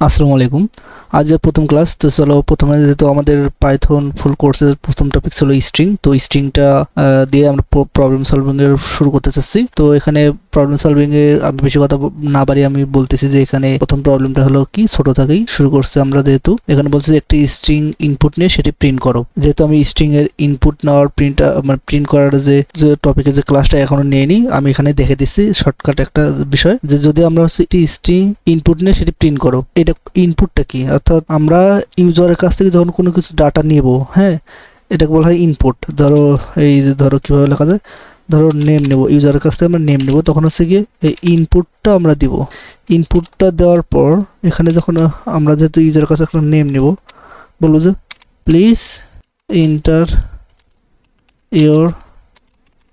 আসসালামু আলাইকুম। আজ প্রথম ক্লাস, তো চলো প্রথমে যেহেতু আমাদের পাইথন ফুল কোর্সের প্রথম টপিক ছিল স্ট্রিং, তো স্ট্রিংটা দিয়ে আমরা প্রবলেম সলভিং এর শুরু করতে চাচ্ছি। তো এখানে প্রবলেম সলভিং এর আমি বেশি কথা না বাড়িয়ে আমি বলতেছি যে এখানে প্রথম প্রবলেমটা হলো কি, ছোট থেকেই শুরু করছে আমরা, যেহেতু এখানে বলছে যে একটি স্ট্রিং ইনপুট নিয়ে সেটি প্রিন্ট করো। যেহেতু আমি স্ট্রিং এর ইনপুট নেওয়ার মানে প্রিন্ট করার যে টপিকের যে ক্লাসটা এখনো নিইনি, আমি এখানে দেখে দিচ্ছি শর্টকাট একটা বিষয়, যে যদি আমরা হচ্ছে একটি স্ট্রিং ইনপুট নিয়ে সেটি প্রিন্ট করো, এটা ইনপুটটা কি, অর্থাৎ আমরা ইউজারের কাছ থেকে যখন কোনো কিছু ডাটা নেব, হ্যাঁ, এটাকে বলা হয় ইনপুট। ধরো এই যে ধরো কিভাবে লেখা যায়, ধরো নেম নেব, ইউজারের কাছ থেকে আমরা নেম নেব, তখন হচ্ছে গিয়ে এই ইনপুটটা আমরা দিব। ইনপুটটা দেওয়ার পর এখানে যখন আমরা যেহেতু ইউজারের কাছে একটা নেম নেব, বলবো যে প্লিজ এন্টার ইওর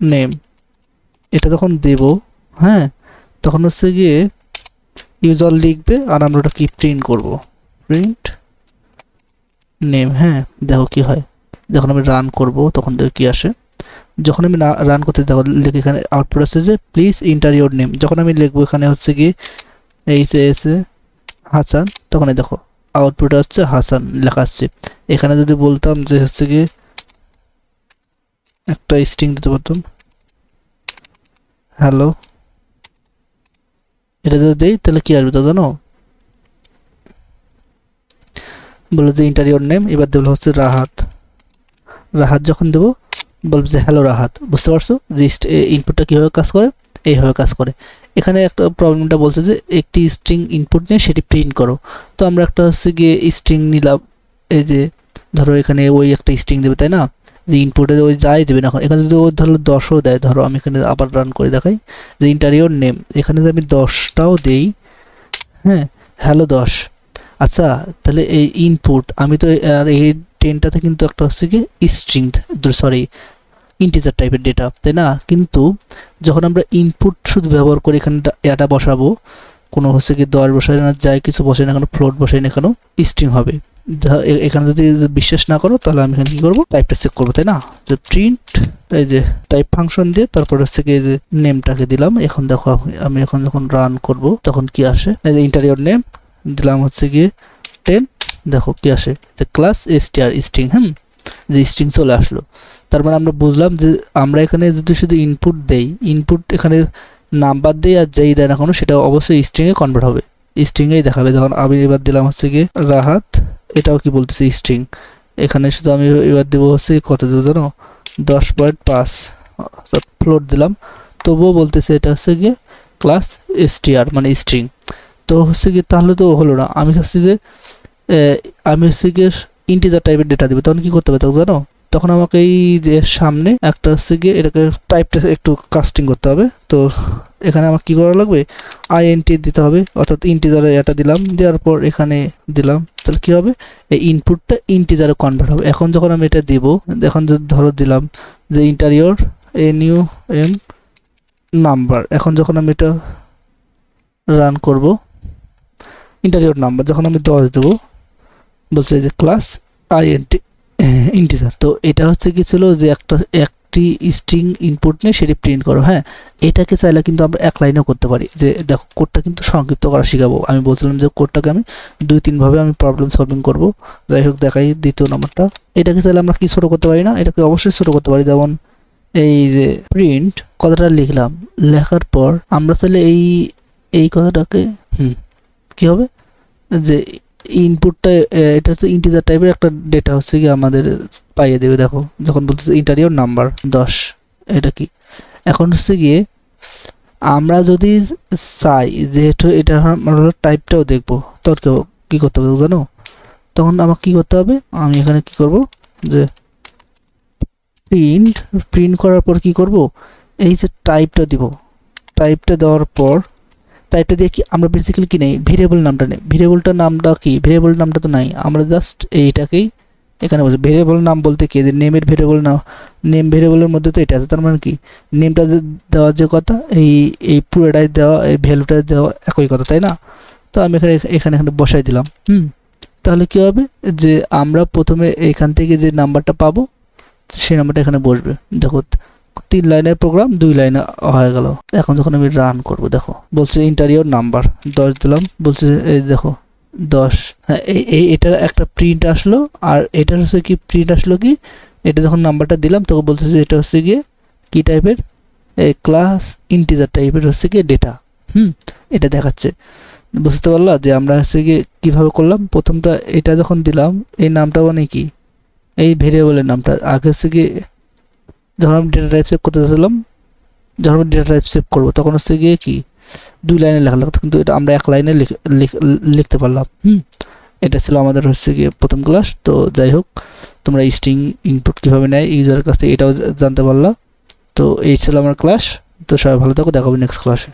নেম, এটা যখন দেব, হ্যাঁ, তখন হচ্ছে গিয়ে ইউজার লিখবে আর আমরা ওটা কি প্রিন্ট করব, প্রিন্ট নেম। হ্যাঁ, দেখো কি হয়, যখন আমি রান করব তখন দেখো কি আসে। যখন আমি রান করতে দেখো লিখে এখানে আউটপুট আসছে যে প্লিজ এন্টার ইওর নেম। যখন আমি লিখবো এখানে হচ্ছে কি এইচ হাসান, তখন দেখো আউটপুট হচ্ছে হাসান লেখা আসছে। এখানে যদি বলতাম যে হচ্ছে কি একটা স্ট্রিং দিতে পারতাম হ্যালো, এটা যদি দেই তাহলে কি আসবে তা জানো, বললো যে এন্টার ইওর নেম, এবার দেবো হচ্ছে রাহাত। রাহাত যখন দেবো বলবো যে হ্যালো রাহাত। বুঝতে পারছো যে ইনপুটটা কীভাবে কাজ করে, এইভাবে কাজ করে। এখানে একটা প্রবলেমটা বলছে যে একটি স্ট্রিং ইনপুট নিয়ে সেটি প্রিন্ট করো। তো আমরা একটা হচ্ছে গিয়ে স্ট্রিং নিলাম, এই যে ধরো এখানে ওই একটা স্ট্রিং দেবে, তাই না, যে ইনপুটে ওই যাই দেবে না, এখন এখানে যদি ও ধরো 10ও দেয়, ধরো আমি এখানে আবার রান করে দেখাই যে ইন্টারিয়র নেম, এখানে যদি আমি 10টাও দেই, হ্যাঁ, হ্যালো 10। আচ্ছা, তাহলে এই ইনপুট আমি তো, আর এই 10টাতে কিন্তু একটা হচ্ছে কি স্ট্রিং, সরি ইন্টিজার টাইপের ডেটা, তাই না, কিন্তু যখন আমরা ইনপুট শুধু ব্যবহার করে এখানে এটা বসাবো, কোনো হচ্ছে কি 10 বসাই না, যাই কিছু বসাই না কেন, ফ্লোট বসাই না কেন, স্ট্রিং হবে। এখানে যদি বিশ্বাস না করো তাহলে আমি এখানে কি করবো, টাইপটা চেক করবো, তাই না, যে প্রিন্ট এই যে টাইপ ফাংশন দিয়ে তারপর হচ্ছে কি এই যে নেমটাকে দিলাম। এখন দেখো আমি এখন যখন রান করব তখন কি আসে, এই যে ইন্টারিয়র নেম দিলাম হচ্ছে গিয়ে 10, দেখো কি আসে, যে ক্লাস str স্ট্রিং, যে স্ট্রিং চলে আসলো। তার মানে আমরা বুঝলাম যে আমরা এখানে যদি শুধু ইনপুট দেই, ইনপুট এখানে নাম্বার দেই আর যেই দেয় না কোনো, সেটা অবশ্যই স্ট্রিং এ কনভার্ট হবে, স্ট্রিং এই দেখাবে। যখন আমি এবার দিলাম হচ্ছে গিয়ে রাহাত, এটাও কি বলতেছে স্ট্রিং, এখানে শুধু আমি এবার দেবো হচ্ছে কত দেবো জানো, 10.5 ফ্লোট দিলাম, তবুও বলতেছে এটা হচ্ছে গিয়ে ক্লাস str মানে স্ট্রিং। তো হচ্ছে গিয়ে তাহলে তো হলো না, আমি চাচ্ছি যে আমি হচ্ছে গিয়ে ইন্টিজার টাইপের ডেটা দেবো, তখন কি করতে হবে তখন জানো, তখন আমাকে এই যে সামনে একটা হচ্ছে গিয়ে এটাকে টাইপটা একটু কাস্টিং করতে হবে। তো এখানে আমার কি করা লাগবে, আইএনটি দিতে হবে, অর্থাৎ ইন্টিজারে এটা দিলাম, দেওয়ার পর এখানে দিলাম, তাহলে কি হবে, এই ইনপুটটা ইন্টিজারে কনভার্ট হবে। এখন যখন আমি এটা দিব, এখন যদি ধরো দিলাম যে ইন্টারিয়র NUM নাম্বার, এখন যখন আমি এটা রান করব, ইন্টারিয়র নাম্বার যখন আমি 10 দেবো, বলছে যে ক্লাস আইএনটি ইন্টিজার। তো এটা হচ্ছে কি ছিল যে একটি স্ট্রিং ইনপুট নিয়ে সেটি প্রিন্ট করো। হ্যাঁ, এটাকে চাইলে কিন্তু আমরা এক লাইনেও করতে পারি। যে দেখো কোডটা কিন্তু সংক্ষিপ্ত করা শিখাবো, আমি বলছিলাম যে কোডটাকে আমি 2-3 ভাবে আমি প্রবলেম সলভিং করব। যাই হোক, দেখাই দ্বিতীয় নাম্বারটা, এটাকে চাইলে আমরা কি ছোট করতে পারি না, এটাকে অবশ্যই ছোট করতে পারি। যেমন এই যে প্রিন্ট কথাটা লিখলাম, লেখার পর আমরা চাইলে এই কথাটাকে কি হবে, যে ইনপুটটা এটা হচ্ছে ইন্টিজার টাইপের একটা ডেটা হচ্ছে কি আমাদের পাইয়ে দেবে। দেখো যখন বলতেছে ইন্টারিয়র নাম্বার 10, এটা কি, এখন হচ্ছে গিয়ে আমরা যদি চাই যেহেতু এটা আমরা টাইপটাও দেখবো, তখন কি করতে হবে জানো, তখন আমাকে কি করতে হবে, আমি এখানে কি করব, যে প্রিন্ট করার পর কি করব, এই যে টাইপটা দিব, টাইপটা দেওয়ার পর টাইপটা দিয়ে কি আমরা বেসিক্যালি কি নেই, ভেরিয়েবল নামটা নেই। ভেরিয়েবলটার নামটা কি, ভেরিয়েবল নামটা তো নাই, আমরা জাস্ট এইটাকেই এখানে বলছি। ভেরিয়েবল নাম বলতে কি, যে নেমের ভেরিয়েবল নাম, নেম ভেরিয়েবলের মধ্যে তো এটা আছে, তার মানে কি নেমটা দেওয়ার যে কথা, এই পুরোটাই দেওয়া, এই ভ্যালুটা দেওয়া একই কথা, তাই না। তো আমি এখানে বসাই দিলাম। তাহলে কি হবে, যে আমরা প্রথমে এখান থেকে যে নাম্বারটা পাবো সেই নাম্বারটা এখানে বসবে। দেখো 3 লাইনের প্রোগ্রাম 2 লাইনে হয়ে গেল। এখন যখন আমি রান করব, দেখো বলছে ইন্টারিয়র নাম্বার 10 দিলাম, বলছে এই দেখো 10। হ্যাঁ, এটার একটা প্রিন্ট আসলো, আর এটার হচ্ছে কি প্রিন্ট আসলো কি, এটা যখন নাম্বারটা দিলাম তখন বলছে যে এটা হচ্ছে গিয়ে কি টাইপের, এই ক্লাস ইন্টিজার টাইপের হচ্ছে গিয়ে ডেটা। এটা দেখাচ্ছে। বুঝতে পারলা যে আমরা হচ্ছে গিয়ে কীভাবে করলাম? প্রথমটা এটা যখন দিলাম, এই নামটা মানে কি, এই ভেরিয়েবলের নামটা আগে হচ্ছে গিয়ে যখন আমি ডেটা টাইপ সেভ করতে চাইছিলাম, যখন আমি ডেটা টাইপ সেভ করবো তখন হচ্ছে গিয়ে কি 2 লাইনে লেখা লাগতো, কিন্তু এটা আমরা 1 লাইনে লিখতে পারলাম। এটা ছিল আমাদের হচ্ছে গিয়ে প্রথম ক্লাস। তো যাই হোক, তোমরা স্ট্রিং ইনপুট কীভাবে নেয় ইউজারের কাছ থেকে এটাও জানতে পারলা। তো এই ছিল আমার ক্লাস। তো সবাই ভালো থাকো, দেখাবো নেক্সট ক্লাসে।